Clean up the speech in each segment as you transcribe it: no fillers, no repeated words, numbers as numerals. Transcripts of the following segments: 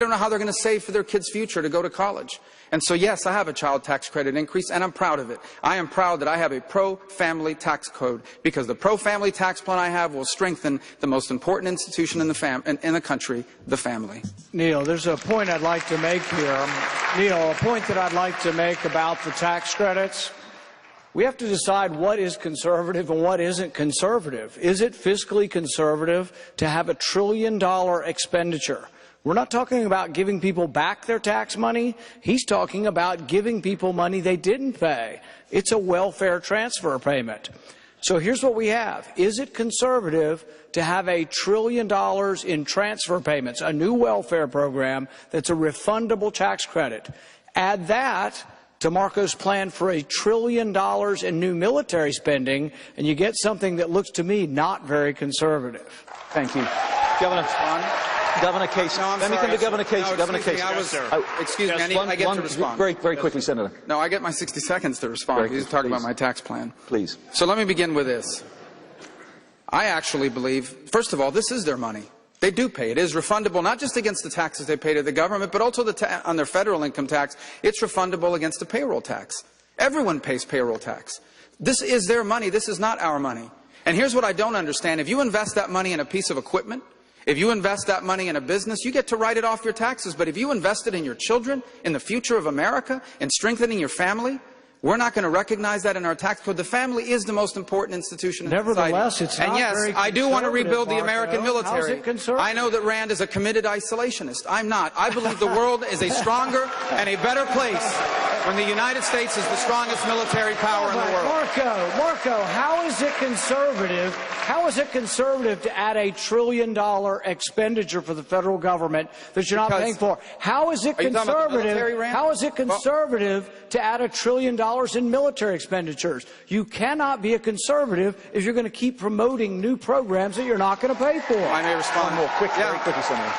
don't know how they're going to save for their kids' future to go to college. And so, yes, I have a child tax credit increase, and I'm proud of it. I am proud that I have a pro-family tax code, because the pro-family tax plan I have will strengthen the most important institution in the country, the family. Neil, there's a point I'd like to make here. Neil, a point that I'd like to make about the tax credits. We have to decide what is conservative and what isn't conservative. Is it fiscally conservative to have $1 trillion expenditure? We're not talking about giving people back their tax money. He's talking about giving people money they didn't pay. It's a welfare transfer payment. So here's what we have. Is it conservative to have $1 trillion in transfer payments, a new welfare program that's a refundable tax credit? Add that to Marco's plan for $1 trillion in new military spending, and you get something that looks to me not very conservative. Thank you. Governor Casey. No, Let me come to Governor Casey. No, Governor Casey. Excuse me, I get to respond. Very quickly, Senator. No, I get my 60 seconds to respond. He's talking about my tax plan. Please. So let me begin with this. I actually believe, first of all, this is their money. They do pay. It is refundable, not just against the taxes they pay to the government, but also on their federal income tax. It's refundable against the payroll tax. Everyone pays payroll tax. This is their money. This is not our money. And here's what I don't understand. If you invest that money in a piece of equipment, if you invest that money in a business, you get to write it off your taxes. But if you invest it in your children, in the future of America, in strengthening your family, we're not going to recognize that in our tax code. The family is the most important institution in society. Nevertheless, it's not very conservative. And yes, I do want to rebuild the American military. How's it conservative? I know that Rand is a committed isolationist. I'm not. I believe the world is a stronger and a better place when the United States is the strongest military power in the world. Marco, how is it conservative? How is it conservative to add $1 trillion expenditure for the federal government that you're not paying for? How is it conservative? How is it conservative to add $1 trillion in military expenditures? You cannot be a conservative if you're going to keep promoting new programs that you're not going to pay for. I may respond more quickly. Very quickly, Senator.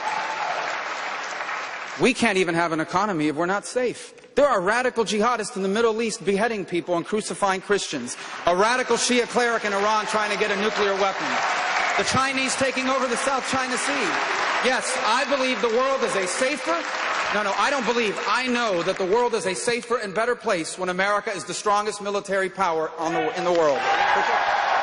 We can't even have an economy if we're not safe. There are radical jihadists in the Middle East beheading people and crucifying Christians. A radical Shia cleric in Iran trying to get a nuclear weapon. The Chinese taking over the South China Sea. Yes, I believe the world is a safer... No, I don't believe. I know that the world is a safer and better place when America is the strongest military power in the world.